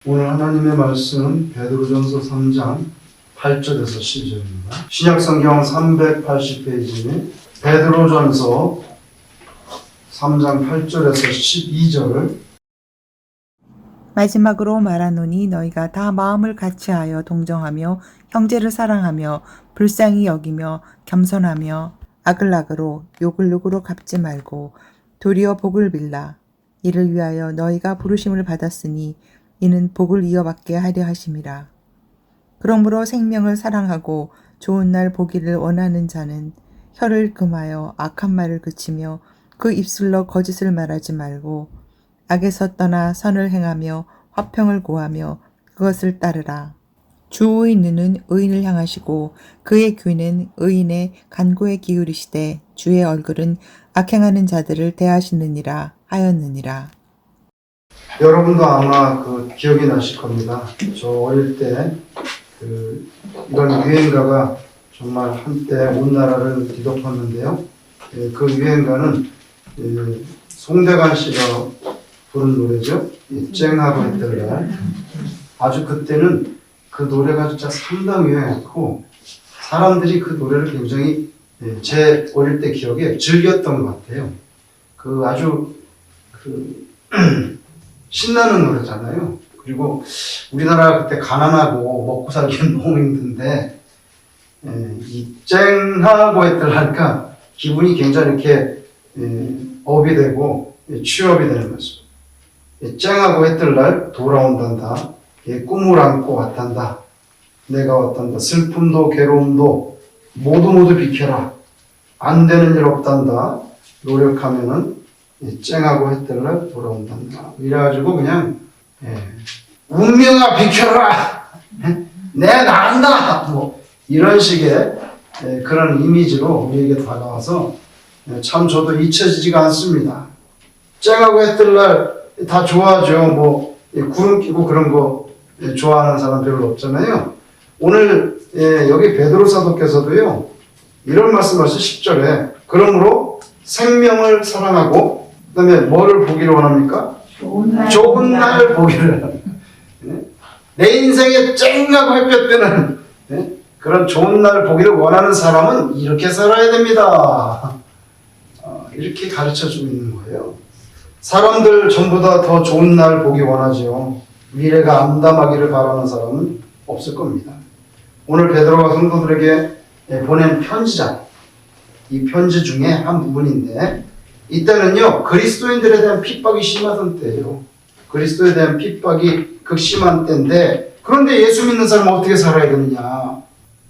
오늘 하나님의 말씀 베드로전서 3장 8절에서 10절입니다. 신약성경 380페이지 베드로전서 3장 8절에서 12절. 마지막으로 말하노니 너희가 다 마음을 같이하여 동정하며 형제를 사랑하며 불쌍히 여기며 겸손하며 악을 악으로 욕을 욕으로 갚지 말고 도리어 복을 빌라. 이를 위하여 너희가 부르심을 받았으니 이는 복을 이어받게 하려 하심이라. 그러므로 생명을 사랑하고 좋은 날 보기를 원하는 자는 혀를 금하여 악한 말을 그치며 그 입술로 거짓을 말하지 말고 악에서 떠나 선을 행하며 화평을 구하며 그것을 따르라. 주의 눈은 의인을 향하시고 그의 귀는 의인의 간구에 기울이시되 주의 얼굴은 악행하는 자들을 대하시느니라 하였느니라. 여러분도 아마 기억이 나실 겁니다. 저 어릴 때 이런 유행가가 정말 한때 온 나라를 뒤덮었는데요. 그 유행가는 송대관 씨가 부른 노래죠. 쨍하고 했던 날. 아주 그때는 그 노래가 진짜 상당히 유행했고 사람들이 그 노래를 굉장히 제 어릴 때 기억에 즐겼던 것 같아요. 아주 신나는 노래잖아요. 그리고 우리나라가 그때 가난하고 먹고 살기는 너무 힘든데 이 쨍하고 했들 하니까 기분이 굉장히 이렇게 업이 되고 취업이 되는 거죠. 쨍하고 했들 날 돌아온단다. 꿈을 안고 왔단다. 내가 왔단다. 슬픔도 괴로움도 모두 비켜라. 안 되는 일 없단다. 노력하면은 쨍하고 했들 날 돌아온단다. 이래가지고 그냥 운명아 비켜라. 내 나간다. 뭐 이런 식의 그런 이미지로 우리에게 다가와서 참 저도 잊혀지지가 않습니다. 쨍하고 했들 날 다 좋아하죠. 뭐 구름 끼고 그런 거 좋아하는 사람 별로 없잖아요. 오늘 여기 베드로 사도께서도요 이런 말씀하셔 10절에 그러므로 생명을 사랑하고 그 다음에 뭐를 보기를 원합니까? 좋은 날 보기를. 내 인생에 쨍하고 햇볕 뜨는 그런 좋은 날 보기를 원하는 사람은 이렇게 살아야 됩니다. 이렇게 가르쳐주고 있는 거예요. 사람들 전부 다 더 좋은 날 보기 원하지요. 미래가 암담하기를 바라는 사람은 없을 겁니다. 오늘 베드로가 성도들에게 보낸 편지잖아요. 이 편지 중에 한 부분인데 이때는요 그리스도인들에 대한 핍박이 심하던 때예요. 그리스도에 대한 핍박이 극심한 때인데 그런데 예수 믿는 사람은 어떻게 살아야 되느냐.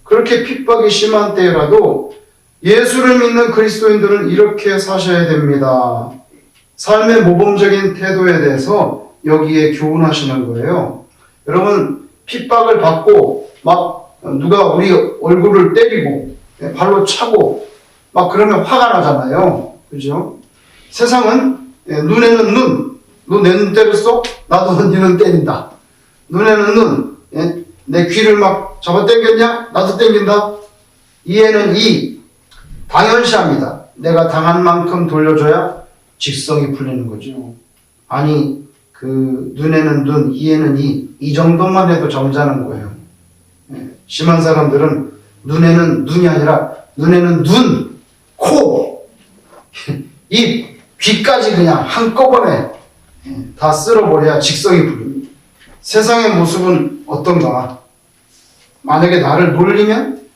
그렇게 핍박이 심한 때라도 예수를 믿는 그리스도인들은 이렇게 사셔야 됩니다. 삶의 모범적인 태도에 대해서 여기에 교훈하시는 거예요. 여러분 핍박을 받고 막 누가 우리 얼굴을 때리고 발로 차고 막 그러면 화가 나잖아요. 그죠? 세상은 눈에는 눈, 너 내 눈 때렸어? 나도 네 눈 때린다. 눈에는 눈, 내 귀를 막 잡아 당겼냐? 나도 당긴다. 이에는 이, 당연시합니다. 내가 당한 만큼 돌려줘야 직성이 풀리는 거죠. 아니 눈에는 눈, 이에는 이 정도만 해도 점잖은 거예요. 심한 사람들은 눈에는 눈이 아니라 눈에는 눈, 코, 입, 귀까지 그냥 한꺼번에 다 쓸어버려야 직성이 풀립니다. 세상의 모습은 어떤가? 만약에 나를 놀리면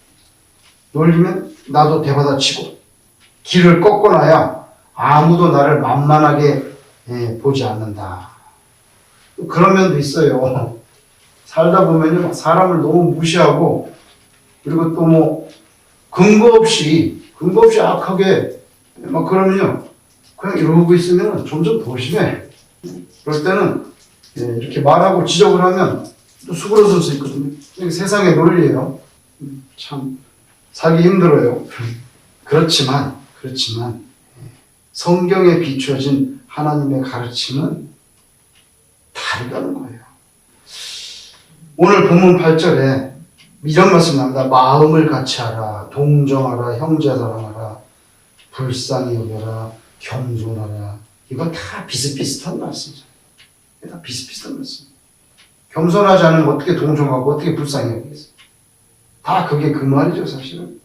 나도 대받아치고 길을 꺾어놔야 아무도 나를 만만하게 보지 않는다. 그런 면도 있어요. 살다 보면요 사람을 너무 무시하고 그리고 또 뭐 근거 없이 악하게 막 그러면요 그냥 이러고 있으면 점점 더 심해. 그럴 때는 이렇게 말하고 지적을 하면 또 수그러질 수 있거든요. 이게 세상의 논리예요. 참 살기 힘들어요. 그렇지만 성경에 비춰진 하나님의 가르침은 다르다는 거예요. 오늘 본문 8절에 이런 말씀 나옵니다. 마음을 같이하라, 동정하라, 형제 사랑하라, 불쌍히 여겨라, 겸손하라. 이거 다 비슷비슷한 말씀이죠. 다 비슷비슷한 말씀. 겸손하지 않으면 어떻게 동정하고 어떻게 불쌍히 여기겠어요? 다 그게 그 말이죠, 사실은.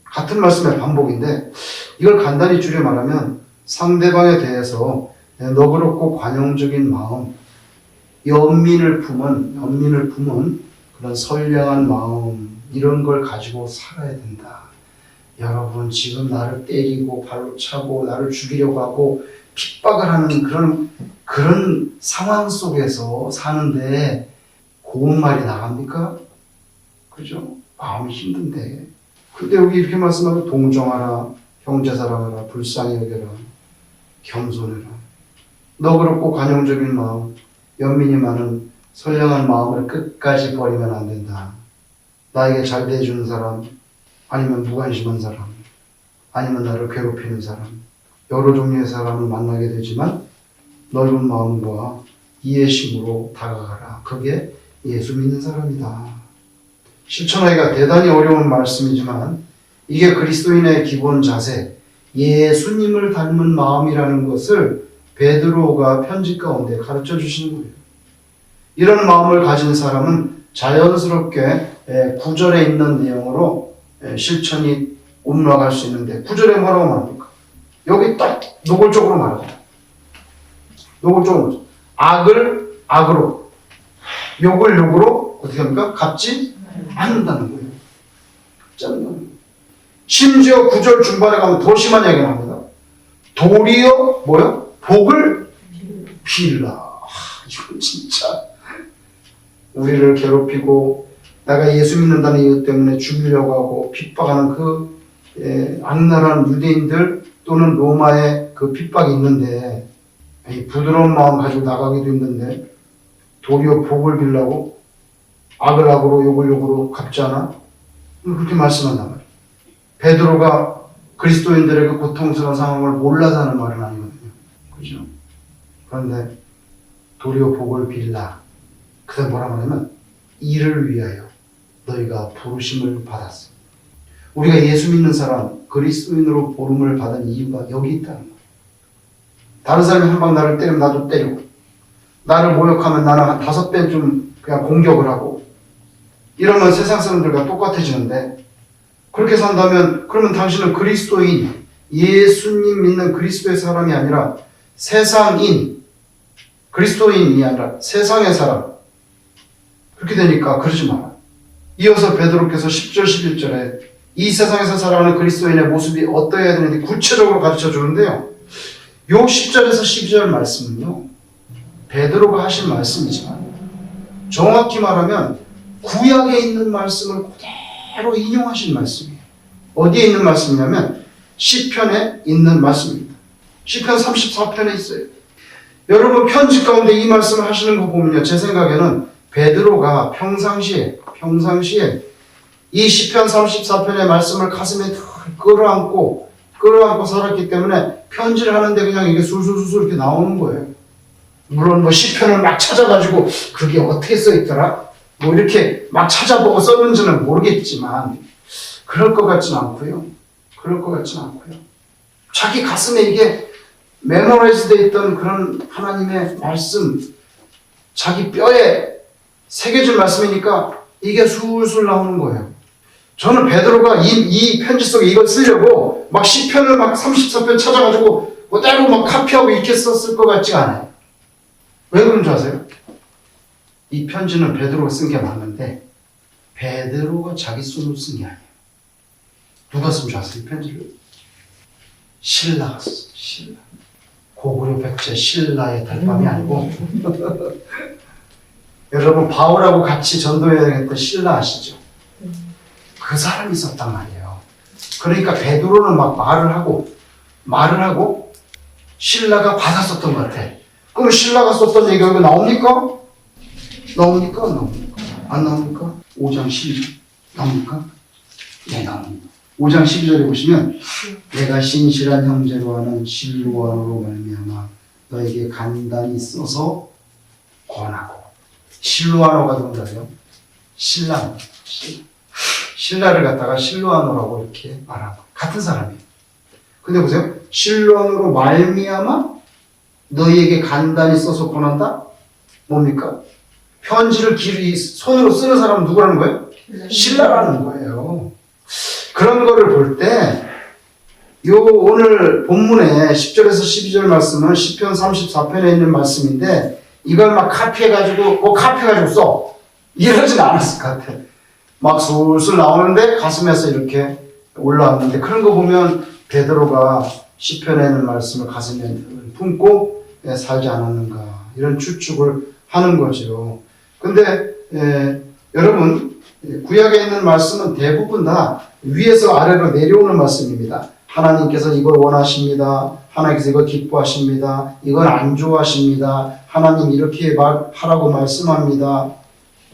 같은 말씀의 반복인데 이걸 간단히 줄여 말하면 상대방에 대해서 너그럽고 관용적인 마음, 연민을 품은 그런 선량한 마음, 이런 걸 가지고 살아야 된다. 여러분, 지금 나를 때리고 발로 차고 나를 죽이려고 하고 핍박을 하는 그런 상황 속에서 사는데 고운 말이 나갑니까? 그죠? 마음이 힘든데. 근데 여기 이렇게 말씀하면 동정하라, 형제 사랑하라, 불쌍히 여겨라, 겸손해라. 너그럽고 관용적인 마음, 연민이 많은 선량한 마음을 끝까지 버리면 안 된다. 나에게 잘 대해주는 사람, 아니면 무관심한 사람, 아니면 나를 괴롭히는 사람, 여러 종류의 사람을 만나게 되지만 넓은 마음과 이해심으로 다가가라. 그게 예수 믿는 사람이다. 실천하기가 대단히 어려운 말씀이지만 이게 그리스도인의 기본 자세, 예수님을 닮은 마음이라는 것을 베드로가 편지 가운데 가르쳐 주시는 거예요. 이런 마음을 가진 사람은 자연스럽게 9절에 있는 내용으로 실천이 옮아갈 수 있는데 9절에 뭐라고 말합니까? 여기 딱 노골적으로 말합니다. 노골적으로 악을 악으로, 욕을 욕으로 어떻게 합니까? 갚지 않는다는 거예요. 갚지 않는다는 거예요. 심지어 9절 중반에 가면 더 심한 이야기가 나옵니다. 도리어 뭐요? 복을 빌라. 이건 진짜 우리를 괴롭히고 내가 예수 믿는다는 이유 때문에 죽이려고 하고 핍박하는 그 악랄한 유대인들 또는 로마의 그 핍박이 있는데 이 부드러운 마음 가지고 나가기도 힘든데 도리어 복을 빌라고 악을 악으로 욕을 욕으로 갚지 않아? 그렇게 말씀한단 말이에요. 베드로가 그리스도인들의 그 고통스러운 상황을 몰라서 하는 말은 아니거든요. 그죠? 그런데 도리어 복을 빌라. 그다음 뭐라 말하면 이를 위하여 너희가 부르심을 받았어. 우리가 예수 믿는 사람, 그리스도인으로 부름을 받은 이유가 여기 있다는 거예요. 다른 사람이 한 방 나를 때리면 나도 때리고, 나를 모욕하면 나는 한 5배 좀 그냥 공격을 하고, 이러면 세상 사람들과 똑같아지는데, 그렇게 산다면 그러면 당신은 그리스도인, 예수님 믿는 그리스도의 사람이 아니라 세상인, 그리스도인이 아니라 세상의 사람. 그렇게 되니까 그러지 마라. 이어서 베드로께서 10절 11절에 이 세상에서 살아가는 그리스도인의 모습이 어떠해야 되는지 구체적으로 가르쳐 주는데요. 요 10절에서 12절 말씀은요, 베드로가 하신 말씀이지만 정확히 말하면 구약에 있는 말씀을 그대로 인용하신 말씀이에요. 어디에 있는 말씀이냐면 시편에 있는 말씀입니다. 시편 34편에 있어요. 여러분 편지 가운데 이 말씀을 하시는 거 보면요, 제 생각에는 베드로가 평상시에 이 시편 34편의 말씀을 가슴에 끌어안고 살았기 때문에 편지를 하는데 그냥 이게 술술술 이렇게 나오는 거예요. 물론 뭐 시편을 막 찾아가지고 그게 어떻게 써있더라? 뭐 이렇게 막 찾아보고 썼는지는 모르겠지만 그럴 것 같지는 않고요. 자기 가슴에 이게 메모라이즈 되어 있던 그런 하나님의 말씀, 자기 뼈에 새겨진 말씀이니까 이게 술술 나오는 거예요. 저는 베드로가 이 편지 속에 이걸 쓰려고 막 시편을 막 34편 찾아가지고 그대로 막 카피하고 이렇게 썼을 것 같지 않아요. 왜 그런 줄 아세요? 이 편지는 베드로가 쓴 게 맞는데 베드로가 자기 손으로 쓴 게 아니에요. 누가 쓴 줄 아세요? 이 편지를? 신라가 썼어요. 신라. 고구려 백제 신라의 달밤이 아니고 여러분 바울하고 같이 전도여행했던 신라 아시죠? 그 사람이 있었단 말이에요. 그러니까 베드로는 막 말을 하고 신라가 받았었던 것 같아. 그럼 신라가 썼던 얘기가 여기 나옵니까? 안 나옵니까? 5장 12절 나옵니까? 네, 나옵니다. 5장 12절에 보시면 내가 신실한 형제로 하는 실로아노로 말미암아 너에게 간단히 써서 권하고. 실로아노가 누구예요? 신라를 갖다가 실로아노라고 이렇게 말하고 같은 사람이에요. 근데 보세요. 실로아노로 말미암아 너희에게 간단히 써서 권한다? 뭡니까? 편지를 손으로 쓰는 사람은 누구라는 거예요? 신라라는 거예요. 그런 거를 볼 때, 오늘 본문의 10절에서 12절 말씀은 시편 34편에 있는 말씀인데, 이걸 막 카피해가지고 써. 이러진 않았을 것 같아. 막 술술 나오는데 가슴에서 이렇게 올라왔는데, 그런 거 보면 베드로가 시편에 있는 말씀을 가슴에 품고 살지 않았는가. 이런 추측을 하는 거죠. 근데, 여러분, 구약에 있는 말씀은 대부분 다 위에서 아래로 내려오는 말씀입니다. 하나님께서 이걸 원하십니다. 하나님께서 이걸 기뻐하십니다. 이건 안 좋아하십니다. 하나님 이렇게 하라고 말씀합니다.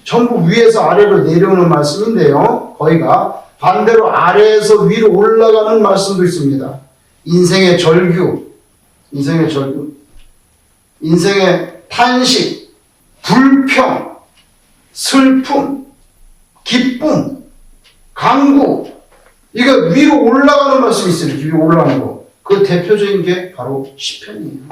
전부 위에서 아래로 내려오는 말씀인데요. 거기가 반대로 아래에서 위로 올라가는 말씀도 있습니다. 인생의 절규, 인생의 탄식, 불평, 슬픔, 기쁨, 강구, 이거 위로 올라가는 말씀이 있어요. 이렇게 위로 올라가는 거. 그 대표적인 게 바로 시편이에요.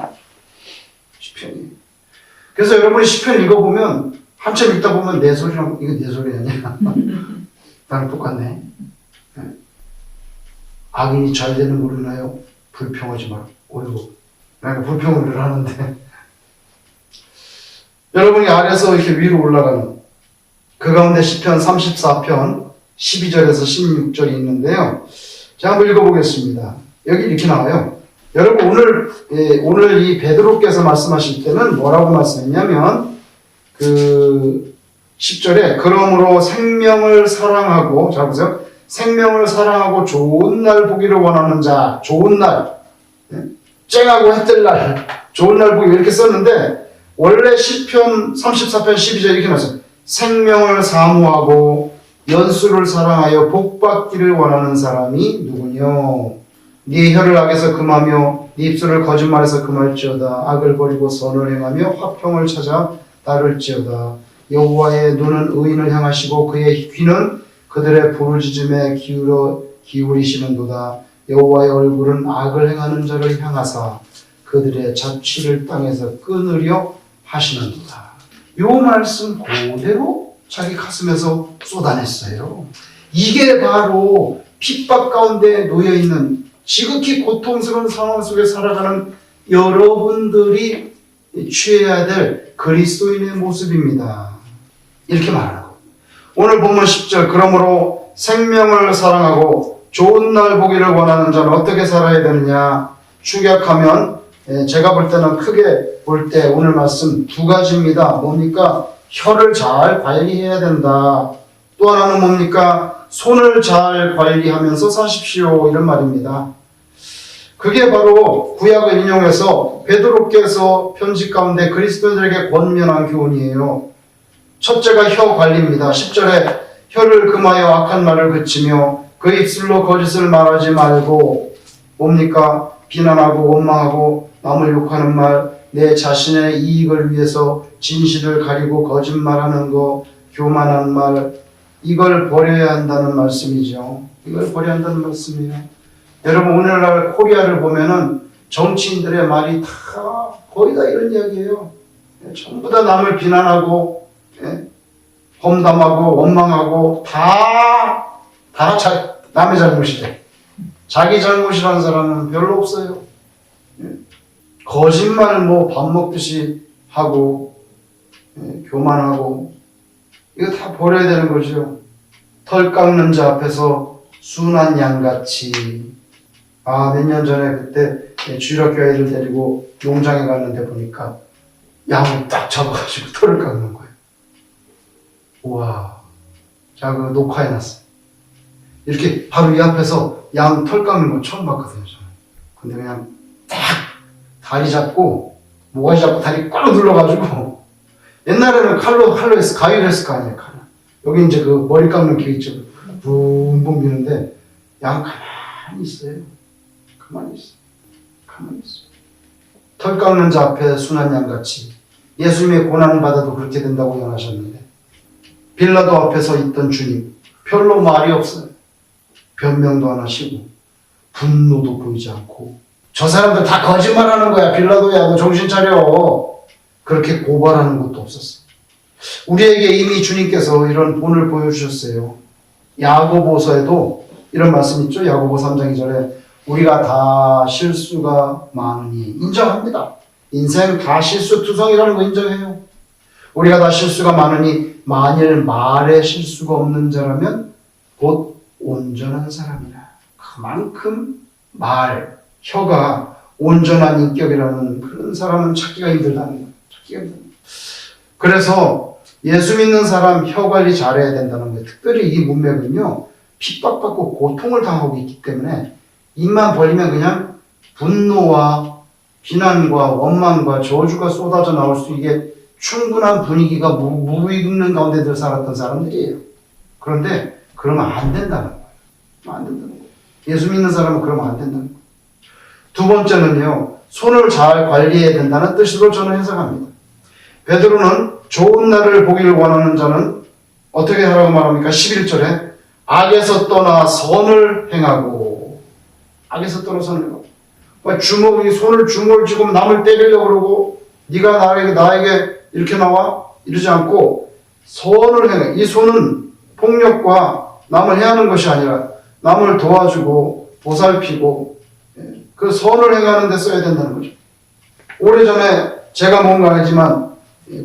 그래서 여러분이 시편 읽어보면 한참 읽다 보면 내 소리랑 이거 내 소리 아니야. 나랑 똑같네. 악인이 잘 되는 모르나요? 불평하지 마라. 어이구, 내가 불평을 하는데 여러분이 아래에서 이렇게 위로 올라가는 그 가운데 시편 34편 12절에서 16절이 있는데요. 제가 한번 읽어보겠습니다. 여기 이렇게 나와요. 여러분 오늘 이 베드로께서 말씀하실 때는 뭐라고 말씀했냐면 그 10절에 그러므로 생명을 사랑하고, 자 보세요. 생명을 사랑하고 좋은 날 보기를 원하는 자, 좋은 날, 쨍하고 해뜰 날, 좋은 날 보기 이렇게 썼는데 원래 시편 34편 12절 이렇게 나왔어요. 생명을 사모하고 연수를 사랑하여 복받기를 원하는 사람이 누구뇨? 네 혀를 악에서 금하며 네 입술을 거짓말에서 금할지어다. 악을 버리고 선을 행하며 화평을 찾아 따를지어다. 여호와의 눈은 의인을 향하시고 그의 귀는 그들의 부르짖음에 기울이시는도다. 여호와의 얼굴은 악을 행하는 자를 향하사 그들의 자취를 땅에서 끊으려 하시는도다. 요 말씀 그대로 자기 가슴에서 쏟아냈어요. 이게 바로 핍박 가운데 놓여있는 지극히 고통스러운 상황 속에 살아가는 여러분들이 취해야 될 그리스도인의 모습입니다. 이렇게 말하고 오늘 본문 10절 그러므로 생명을 사랑하고 좋은 날 보기를 원하는 자는 어떻게 살아야 되느냐 축약하면 제가 볼 때는 크게 볼 때 오늘 말씀 두 가지입니다. 뭡니까? 혀를 잘 관리해야 된다. 또 하나는 뭡니까? 손을 잘 관리하면서 사십시오. 이런 말입니다. 그게 바로 구약을 인용해서 베드로께서 편지 가운데 그리스도인들에게 권면한 교훈이에요. 첫째가 혀 관리입니다. 10절에 혀를 금하여 악한 말을 그치며 그 입술로 거짓을 말하지 말고 뭡니까? 비난하고 원망하고 남을 욕하는 말, 내 자신의 이익을 위해서 진실을 가리고 거짓말하는 거, 교만한 말, 이걸 버려야 한다는 말씀이죠. 이걸 버려야 한다는 말씀이에요. 여러분 오늘날 코리아를 보면은 정치인들의 말이 다 거의 다 이런 이야기예요. 전부 다 남을 비난하고 험담하고 원망하고 다 남의 잘못이래. 자기 잘못이라는 사람은 별로 없어요. 거짓말 밥 먹듯이 하고 교만하고 이거 다 버려야 되는 거죠. 털 깎는 자 앞에서 순한 양같이 몇 년 전에 그때 주일학교 애들 데리고 농장에 갔는데 보니까 양을 딱 잡아가지고 털을 깎는 거예요. 우와, 제가 그 녹화해놨어요. 이렇게 바로 이 앞에서 양 털 깎는 거 처음 봤거든요, 저는. 근데 그냥 딱 다리 잡고, 모가지 잡고 다리 꽉 눌러가지고, 옛날에는 가위로 했을 거 아니에요, 칼로. 여기 이제 그 머리 깎는 게 있죠. 붕붕 미는데, 양 가만히 있어요. 가만히 있어요. 털 깎는 자 앞에 순한 양같이 예수님의 고난을 받아도 그렇게 된다고言하셨는데, 빌라도 앞에 서 있던 주님, 별로 말이 없어요. 변명도 안 하시고 분노도 보이지 않고 저 사람들 다 거짓말하는 거야. 빌라도야 너 정신 차려. 그렇게 고발하는 것도 없었어. 우리에게 이미 주님께서 이런 본을 보여주셨어요. 야고보서에도 이런 말씀 있죠. 야고보 3장 2절에 우리가 다 실수가 많으니 인정합니다. 인생 다 실수투성이라는 거 인정해요. 우리가 다 실수가 많으니 만일 말에 실수가 없는 자라면 곧 온전한 사람이라. 그만큼 말, 혀가 온전한 인격이라는 그런 사람은 찾기가 힘들다는 거예요. 찾기가 힘들다. 그래서 예수 믿는 사람 혀 관리 잘해야 된다는 거예요. 특별히 이 문맥은요, 핍박받고 고통을 당하고 있기 때문에 입만 벌리면 그냥 분노와 비난과 원망과 저주가 쏟아져 나올 수 있게 충분한 분위기가 무의있는 가운데 들 살았던 사람들이에요. 그런데 그러면 안 된다는 거예요. 안 된다는 거예요. 예수 믿는 사람은 그러면 안 된다는 거예요. 두 번째는요, 손을 잘 관리해야 된다는 뜻으로 저는 해석합니다. 베드로는 좋은 날을 보기를 원하는 자는 어떻게 하라고 말합니까? 11절에 악에서 떠나 선을 행하고, 악에서 떠나 선을 행하고, 손을 주먹을 쥐고 남을 때리려고 그러고 네가 나에게 이렇게 나와? 이러지 않고 선을 행해. 이 손은 폭력과 남을 해하는 것이 아니라 남을 도와주고 보살피고 그 선을 행하는 데 써야 된다는 거죠. 오래전에 제가 뭔가 알지만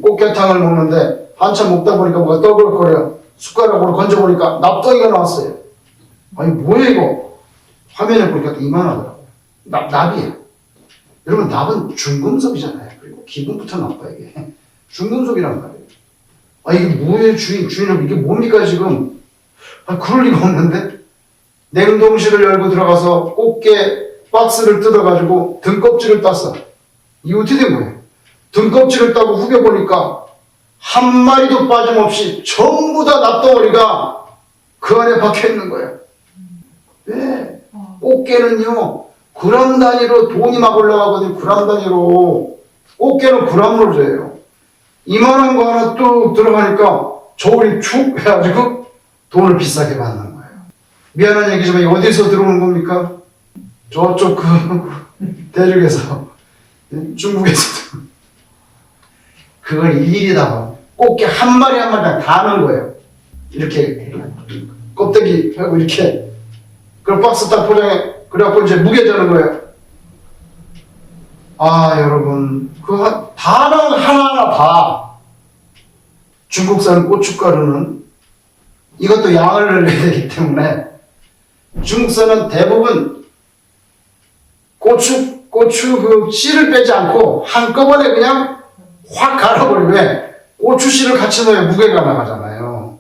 꽃게탕을 먹는데 한참 먹다 보니까 뭐가 떠글거려. 숟가락으로 건져보니까 납덩이가 나왔어요. 아니 뭐야 이거. 화면에 보니까 이만하더라고요. 납이에요. 여러분 납은 중금속이잖아요. 그리고 기분부터 나빠 이게. 중금속이란 말이에요. 아 이게 뭐예요 주인은 이게 뭡니까 지금. 아 그럴 리가 없는데. 냉동실을 열고 들어가서 꽃게 박스를 뜯어가지고 등껍질을 땄어. 이게 어떻게 된 거예요? 등껍질을 따고 후겨보니까 한 마리도 빠짐없이 전부 다 납덩어리가 그 안에 박혀있는 거예요. 왜? 꽃게는요 그람 단위로 돈이 막 올라가거든요. 그람 단위로. 꽃게는 그람으로 줘요. 이만한 거 하나 뚝 들어가니까 저울이 축 해가지고 돈을 비싸게 받는 거예요. 미안한 얘기지만 어디서 들어오는 겁니까? 저쪽 대륙에서, 중국에서. 그걸 일일이 다 봐. 꽃게 한 마리 한 마리 다 하는 거예요. 이렇게 껍데기 하고 이렇게. 그럼 박스 딱 포장해. 그래갖고 이제 무게 재는 거예요. 아 여러분 그 단어 하나하나 다. 중국산 고춧가루는 이것도 양을 넣어야 되기 때문에 중국산은 대부분 고추 그 씨를 빼지 않고 한꺼번에 그냥 확 갈아버리고. 왜? 고추 씨를 같이 넣어야 무게가 나가잖아요.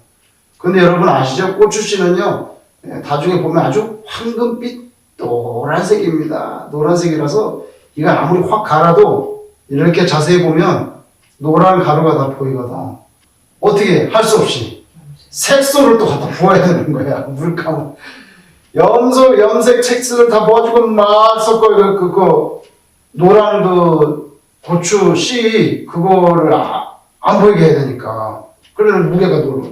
근데 여러분 아시죠? 고추 씨는요 나중에 보면 아주 황금빛 노란색입니다. 노란색이라서 이거 아무리 확 갈아도 이렇게 자세히 보면 노란 가루가 다 보이거든. 어떻게 할 수 없이 색소를 또 갖다 부어야 되는 거야. 물감을. 염색 색소를 다 부어주고 막 섞어요. 그거 노란 그 고추 씨 그거를 안 보이게 해야 되니까. 그러면 무게가 놀라.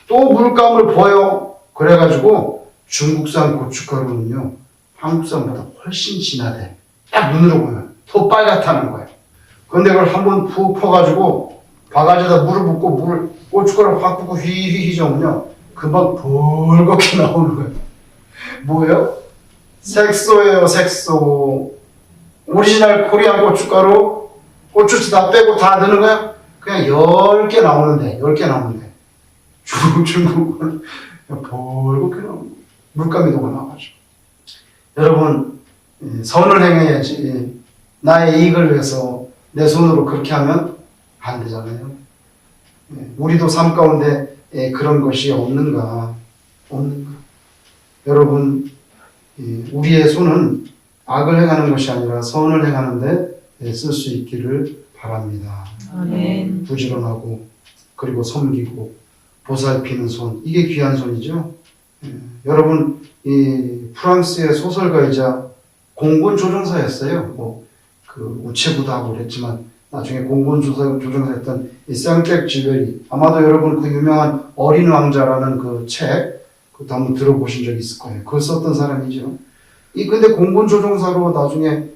또 물감을 부어요. 그래가지고 중국산 고춧가루는요 한국산보다 훨씬 진하대. 딱 눈으로 보면 더 빨갛다는 거예요. 근데 그걸 한번 푹 퍼가지고 바가지에다 물을 붓고 고춧가루 확 붓고 휘휘휘 저으면요 금방 벌겋게 나오는 거예요. 뭐예요? 색소예요. 색소. 오리지널 코리안 고춧가루 고추씨 다 빼고 다 넣는 거야? 그냥 10개 나오는데 중국은 벌겋게 나오는 거예요. 물감이 녹아나가지고. 여러분 선을 행해야지. 나의 이익을 위해서 내 손으로 그렇게 하면 안 되잖아요. 우리도 삶 가운데 그런 것이 없는가. 여러분 우리의 손은 악을 행하는 것이 아니라 선을 행하는데 쓸 수 있기를 바랍니다. 아멘. 부지런하고 그리고 섬기고 보살피는 손, 이게 귀한 손이죠. 여러분 이 프랑스의 소설가이자 공군 조종사였어요. 그 우체부도 하고 그랬지만 나중에 공군 조종사였던 이 생텍 쥐베리. 아마도 여러분 그 유명한 어린 왕자라는 그 책 그것도 한번 들어보신 적 있을 거예요. 그걸 썼던 사람이죠. 근데 공군 조종사로 나중에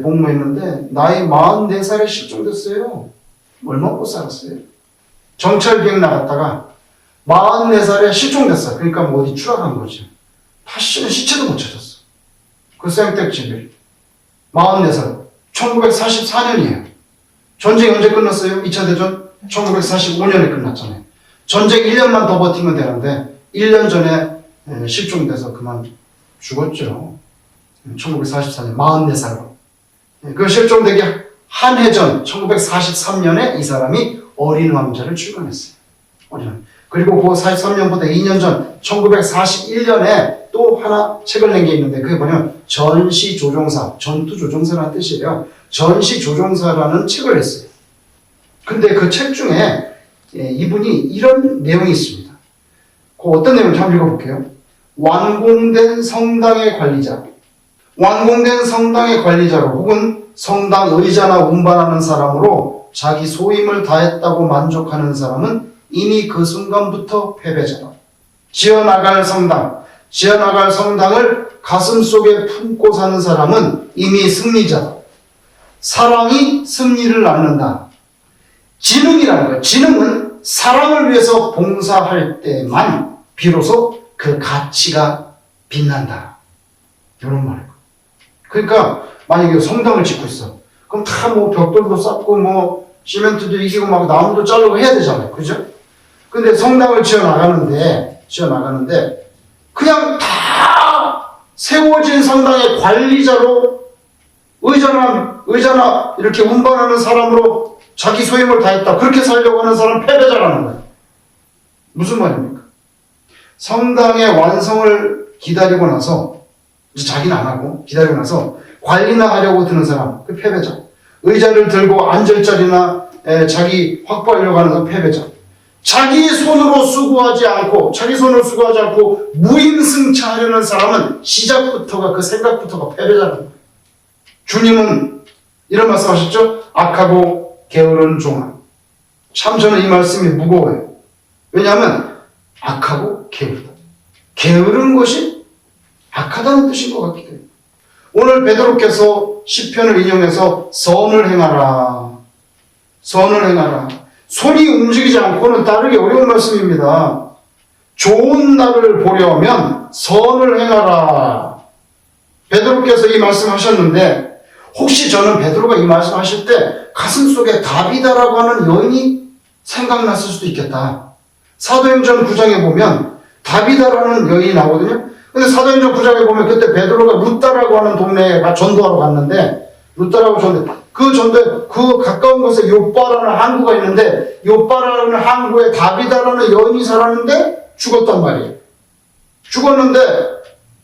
복무했는데 나이 44살에 실종됐어요. 얼마 못 살았어요. 정찰기획 나갔다가 44살에 실종됐어요. 그러니까 뭐 어디 추락한 거죠. 다시는 시체도 못 찾았어. 그 생택집을. 44살. 1944년이에요. 전쟁이 언제 끝났어요? 2차 대전? 1945년에 끝났잖아요. 전쟁 1년만 더 버티면 되는데 1년 전에 실종돼서 그만 죽었죠. 1944년 44살로. 그 실종되기 한 해 전 1943년에 이 사람이 어린 왕자를 출간했어요. 그리고 그 43년보다 2년 전 1941년에 또 하나 책을 낸 게 있는데 그게 뭐냐면 전시조종사, 전투조종사라는 뜻이에요. 전시조종사라는 책을 했어요. 근데 그 책 중에 이분이 이런 내용이 있습니다. 그 어떤 내용인지 한번 읽어볼게요. 완공된 성당의 관리자, 완공된 성당의 관리자로 혹은 성당 의자나 운반하는 사람으로 자기 소임을 다했다고 만족하는 사람은 이미 그 순간부터 패배자다. 지어나갈 성당을 가슴속에 품고 사는 사람은 이미 승리자다. 사랑이 승리를 낳는다. 지능이라는 거예요. 지능은 사랑을 위해서 봉사할 때만 비로소 그 가치가 빛난다. 이런 말이에요. 그러니까 만약에 성당을 짓고 있어. 그럼 다 뭐 벽돌도 쌓고 뭐 시멘트도 이기고 막 나무도 자르고 해야 되잖아요. 그죠? 근데 성당을 지어나가는데 그냥 다 세워진 성당의 관리자로 의자나 이렇게 운반하는 사람으로 자기 소임을 다했다. 그렇게 살려고 하는 사람은 패배자라는 거예요. 무슨 말입니까? 성당의 완성을 기다리고 나서 이제 자기는 안 하고 기다리고 나서 관리나 하려고 드는 사람, 그 패배자. 의자를 들고 앉을 자리나 자기 확보하려고 하는 사람 패배자. 자기 손으로 수고하지 않고 무임승차하려는 사람은 시작부터가 그 생각부터가 패배자라는 거예요. 주님은 이런 말씀하셨죠? 악하고 게으른 종아. 참 저는 이 말씀이 무거워요. 왜냐하면 악하고 게으르다. 게으른 것이 악하다는 뜻인 것 같기도 해요. 오늘 베드로께서 시편을 인용해서 선을 행하라. 손이 움직이지 않고는 따르기 어려운 말씀입니다. 좋은 날을 보려면 선을 행하라. 베드로께서 이 말씀하셨는데 혹시 저는 베드로가 이 말씀하실 때 가슴속에 다비다라고 하는 여인이 생각났을 수도 있겠다. 사도행전 9장에 보면 다비다라는 여인이 나오거든요. 근데 사도행전 9장에 보면 그때 베드로가 루다라고 하는 동네에 전도하러 갔는데 그 가까운 곳에 요빠라는 항구가 있는데 요빠라는 항구에 다비다라는 여인이 살았는데 죽었단 말이에요. 죽었는데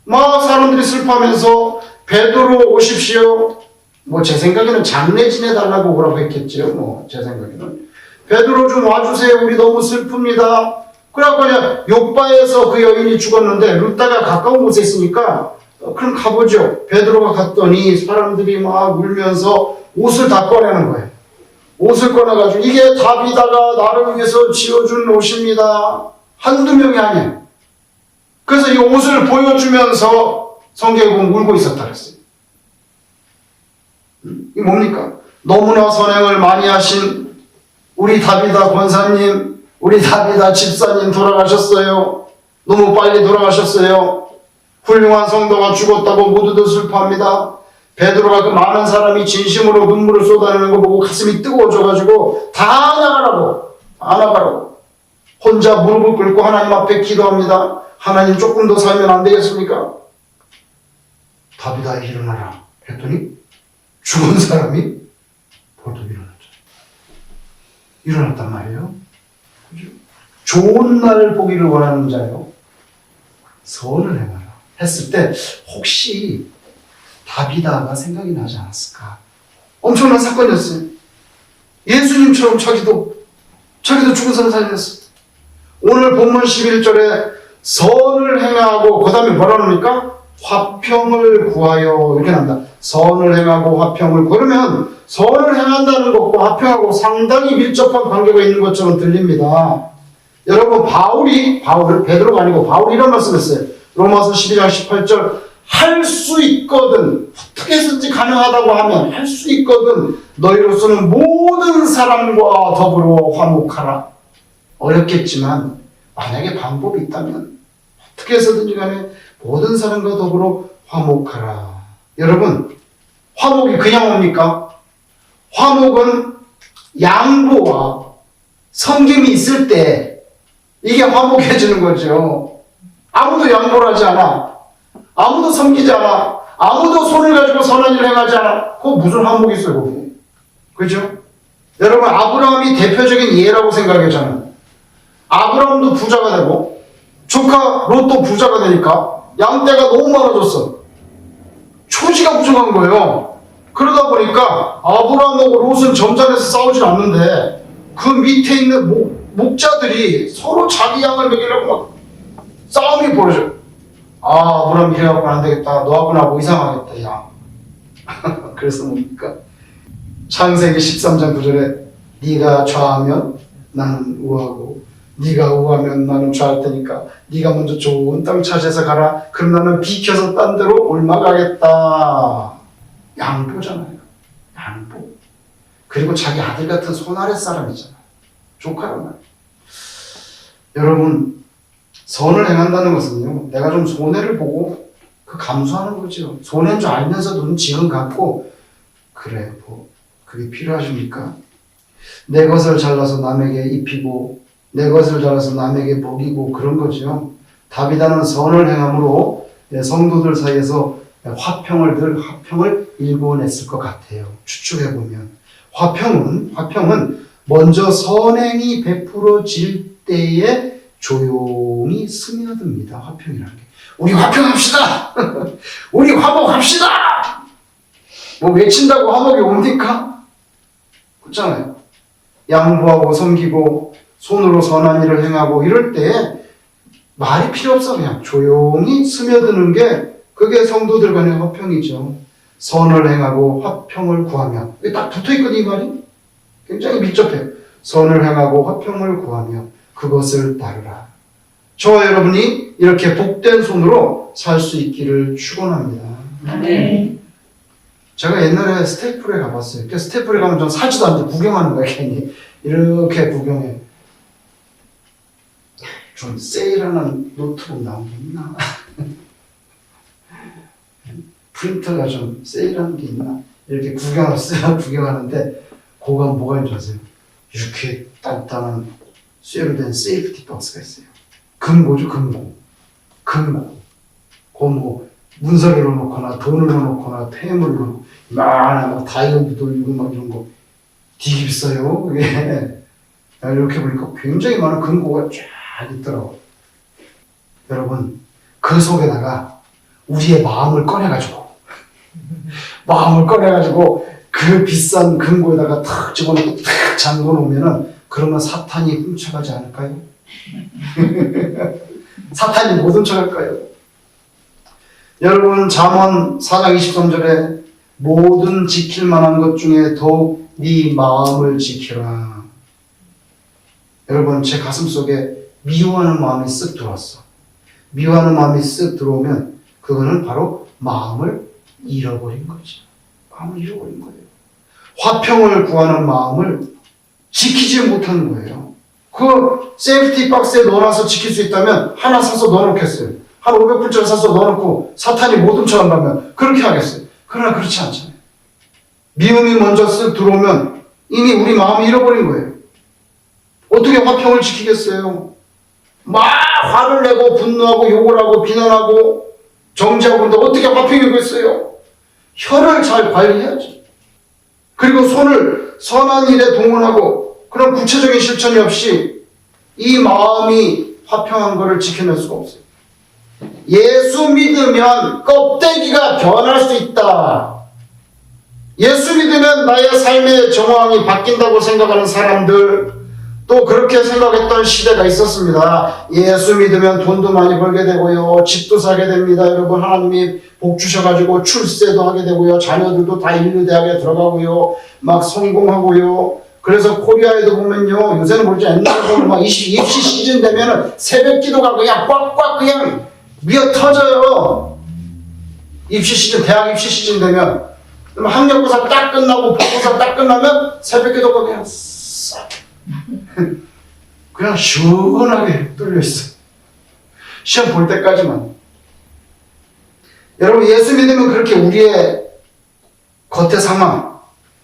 막 사람들이 슬퍼하면서 베드로 오십시오. 뭐 제 생각에는 장례 지내달라고 오라고 했겠죠. 뭐 제 생각에는 베드로 좀 와주세요. 우리 너무 슬픕니다. 그래갖고 그냥 요빠에서 그 여인이 죽었는데 루다가 가까운 곳에 있으니까 그럼 가보죠. 베드로가 갔더니 사람들이 막 울면서 옷을 다 꺼내는 거예요. 옷을 꺼내가지고 이게 다비다가 나를 위해서 지어준 옷입니다. 한두 명이 아니에요. 그래서 이 옷을 보여주면서 성경에 보면 울고 있었다 그랬어요. 이게 뭡니까? 너무나 선행을 많이 하신 우리 다비다 권사님, 우리 다비다 집사님 돌아가셨어요. 너무 빨리 돌아가셨어요. 훌륭한 성도가 죽었다고 모두들 슬퍼합니다. 베드로가 그 많은 사람이 진심으로 눈물을 쏟아내는 거 보고 가슴이 뜨거워져가지고 다 나가라고 혼자 무릎을 꿇고 하나님 앞에 기도합니다. 하나님 조금 더 살면 안 되겠습니까? 다비다 일어나라 했더니 죽은 사람이 벌떡 일어났단 말이에요. 좋은 날 보기를 원하는 자요, 선을 행하라 했을 때 혹시 다비다가 생각이 나지 않았을까? 엄청난 사건이었어요. 예수님처럼 자기도 죽은 사람 살렸어요. 오늘 본문 11절에 선을 행하고 그 다음에 뭐라 합니까? 화평을 구하여 이렇게 나온다. 선을 행하고 화평을 그러면 선을 행한다는 것과 화평하고 상당히 밀접한 관계가 있는 것처럼 들립니다. 여러분 베드로가 아니고 바울이 이런 말씀했어요. 로마서 12장 18절 할 수 있거든 어떻게 해서든지 가능하다고 하면 할 수 있거든 너희로서는 모든 사람과 더불어 화목하라. 어렵겠지만 만약에 방법이 있다면 어떻게 해서든지 간에 모든 사람과 더불어 화목하라. 여러분, 화목이 그냥 옵니까? 화목은 양보와 섬김이 있을 때 이게 화목해지는 거죠. 아무도 양보를 하지 않아. 아무도 섬기지 않아. 아무도 손을 가지고 선한 일을 행하지 않아. 그거 무슨 화목이 있어요, 거기. 그죠? 여러분, 아브라함이 대표적인 예라고 생각해요, 저는. 아브라함도 부자가 되고 조카 롯도 부자가 되니까 양떼가 너무 많아졌어. 초지가 부족한 거예요. 그러다 보니까 아브라함하고 롯은 점잖아서 싸우질 않는데 그 밑에 있는 목자들이 서로 자기 양을 먹이려고 막 싸움이 벌어져. 아, 아브라함 이래갖고 안 되겠다. 너하고 나하고 이상하겠다, 야. 그래서 뭡니까? 창세기 13장 9절에 네가 좌하면 나는 우하고 네가 우하면 나는 좌할 테니까 네가 먼저 좋은 땅 차지해서 가라. 그럼 나는 비켜서 딴 데로 올라가겠다. 양보잖아요. 양보. 그리고 자기 아들 같은 손아랫 사람이잖아요. 조카란 말이에요. 여러분, 선을 행한다는 것은요, 내가 좀 손해를 보고 그 감수하는 거죠. 손해인 줄 알면서도 지금 갖고 그래, 뭐 그게 필요하십니까? 내 것을 잘라서 남에게 입히고 내 것을 잘라서 남에게 먹이고 그런 거죠. 다비다는 선을 행함으로 성도들 사이에서 화평을 일궈냈을 것 같아요. 추측해보면 화평은 먼저 선행이 베풀어질 때에 조용히 스며듭니다. 화평이라는 게. 우리 화평합시다. 우리 화목합시다. 뭐 외친다고 화목이 옵니까? 그렇잖아요. 양보하고 섬기고 손으로 선한 일을 행하고 이럴 때 말이 필요 없어. 그냥 조용히 스며드는 게 그게 성도들 간의 화평이죠. 선을 행하고 화평을 구하며. 이게 딱 붙어있거든요, 이 말이. 굉장히 밀접해요. 선을 행하고 화평을 구하며 그것을 따르라. 저와 여러분이 이렇게 복된 손으로 살 수 있기를 축원합니다. 아멘. 제가 옛날에 스테이플에 가봤어요. 그 스테이플에 가면 전 사지도 않는데 구경하는 거야, 괜히. 이렇게 구경해. 좀 세일하는 노트북 나온 게 있나? 프린터가 좀 세일하는 게 있나? 이렇게 구경하는데, 그거 뭐가 있는지 아세요? 이렇게 단단한 쇠로 된 세이프티 박스가 있어요. 금고죠, 금고. 그거 뭐, 문서를 넣어놓거나, 돈을 넣어놓거나, 폐물을 넣어놓고, 막 다이어도 돌리고 막 이런 거 되게 비싸요, 그게. 이렇게 보니까 굉장히 많은 금고가 쫙 있더라고. 여러분, 그 속에다가 우리의 마음을 꺼내가지고 그 비싼 금고에다가 탁 집어넣고 탁 잠궈놓으면은 그러면 사탄이 훔쳐가지 않을까요? 사탄이 못 훔쳐갈까요? 여러분, 잠언 4장 23절에 모든 지킬 만한 것 중에 더욱 네 마음을 지키라. 여러분, 제 가슴속에 미워하는 마음이 쓱 들어왔어. 미워하는 마음이 쓱 들어오면 그거는 바로 마음을 잃어버린 거지. 마음을 잃어버린 거예요. 화평을 구하는 마음을 지키지 못하는 거예요. 그 세이프티 박스에 넣어놔서 지킬 수 있다면 하나 사서 넣어놓겠어요. 한 500불짜리 사서 넣어놓고 사탄이 못 훔쳐간다면 그렇게 하겠어요. 그러나 그렇지 않잖아요. 미움이 먼저 쓱 들어오면 이미 우리 마음이 잃어버린 거예요. 어떻게 화평을 지키겠어요? 막 화를 내고 분노하고 욕을 하고 비난하고 정죄하고 그런데 어떻게 화평이 되겠어요? 혀를 잘 관리해야지. 그리고 손을 선한 일에 동원하고 그런 구체적인 실천이 없이 이 마음이 화평한 것을 지켜낼 수가 없어요. 예수 믿으면 껍데기가 변할 수 있다. 예수 믿으면 나의 삶의 정황이 바뀐다고 생각하는 사람들, 또 그렇게 생각했던 시대가 있었습니다. 예수 믿으면 돈도 많이 벌게 되고요, 집도 사게 됩니다. 여러분, 하나님이 복 주셔가지고 출세도 하게 되고요, 자녀들도 다 인류대학에 들어가고요, 막 성공하고요. 그래서 코리아에도 보면요, 요새는 모르지 옛날에 보면 막 입시 시즌 되면은 새벽 기도가 그냥 꽉꽉 그냥 미어 터져요. 입시 시즌, 대학 입시 시즌 되면 학력고사 딱 끝나고 본고사 딱 끝나면 새벽 기도가 그냥 싹. 그냥 시원하게 뚫려 있어. 시험 볼 때까지만. 여러분, 예수 믿으면 그렇게 우리의 겉의 상황,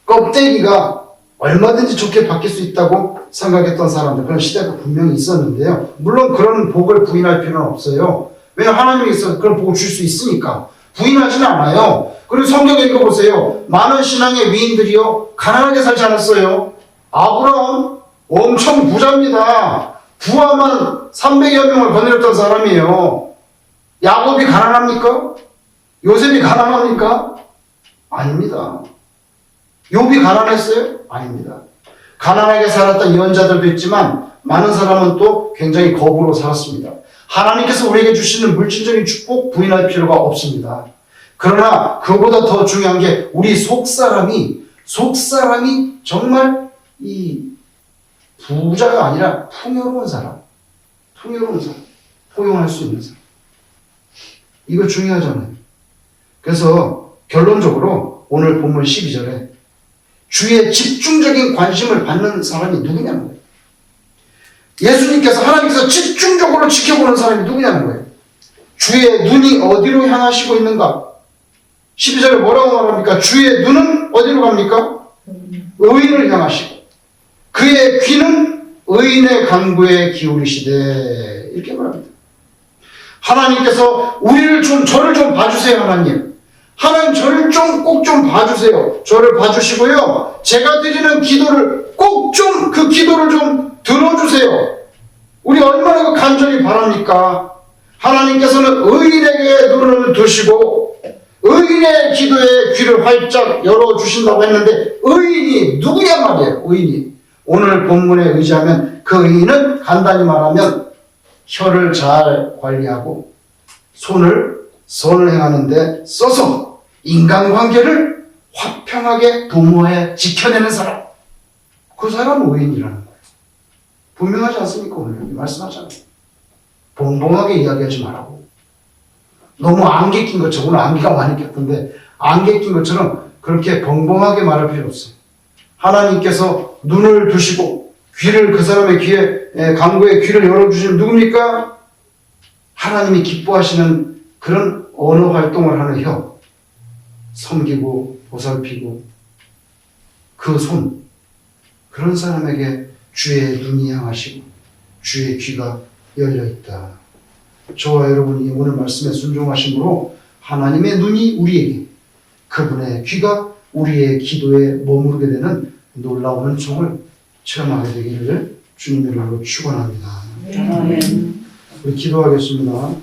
껍데기가 얼마든지 좋게 바뀔 수 있다고 생각했던 사람들, 그런 시대가 분명히 있었는데요. 물론 그런 복을 부인할 필요는 없어요. 왜냐하면 하나님께서 그런 복을 줄 수 있으니까. 부인하지는 않아요. 그리고 성경 읽어보세요. 많은 신앙의 위인들이요, 가난하게 살지 않았어요. 아브라함 엄청 부자입니다. 부하만 300여 명을 거느렸던 사람이에요. 야곱이 가난합니까? 요셉이 가난합니까? 아닙니다. 욥이 가난했어요? 아닙니다. 가난하게 살았던 예언자들도 있지만 많은 사람은 또 굉장히 거부로 살았습니다. 하나님께서 우리에게 주시는 물질적인 축복 부인할 필요가 없습니다. 그러나 그보다 더 중요한 게 우리 속사람이 정말 이 부자가 아니라 풍요로운 사람, 포용할 수 있는 사람. 이거 중요하잖아요. 그래서 결론적으로 오늘 본문 12절에 주의 집중적인 관심을 받는 사람이 누구냐는 거예요. 예수님께서, 하나님께서 집중적으로 지켜보는 사람이 누구냐는 거예요. 주의 눈이 어디로 향하시고 있는가? 12절에 뭐라고 말합니까? 주의 눈은 어디로 갑니까? 의인을 향하시고 그의 귀는 의인의 간구에 기울이시되, 이렇게 말합니다. 하나님께서 저를 좀 봐주세요. 하나님 저를 꼭 좀 봐주세요. 저를 봐주시고요, 제가 드리는 기도를 그 기도를 좀 들어주세요. 우리 얼마나 간절히 바랍니까? 하나님께서는 의인에게 눈을 두시고 의인의 기도에 귀를 활짝 열어주신다고 했는데, 의인이 누구냐 말이에요. 의인이. 오늘 본문에 의지하면 그 의인은 간단히 말하면 혀를 잘 관리하고 손을 선을 행하는데 써서 인간관계를 화평하게 도모해 지켜내는 사람, 그 사람은 의인이라는 거예요. 분명하지 않습니까? 오늘 말씀하잖아요. 봉봉하게 이야기하지 말라고. 너무 안개 낀 것처럼, 오늘 안개가 많이 꼈던데 안개 낀 것처럼 그렇게 벙벙하게 말할 필요 없어요. 하나님께서 눈을 두시고 귀를, 그 사람의 귀에, 간구에 귀를 열어주시는 누굽니까? 하나님이 기뻐하시는 그런 언어 활동을 하는 혀, 섬기고 보살피고 그 손, 그런 사람에게 주의 눈이 향하시고 주의 귀가 열려있다. 저와 여러분이 오늘 말씀에 순종하심으로 하나님의 눈이 우리에게, 그분의 귀가 우리의 기도에 머무르게 되는 놀라운 은총을 체험하게 되기를 주님의 이름으로 축원합니다. 아멘. 우리 기도하겠습니다.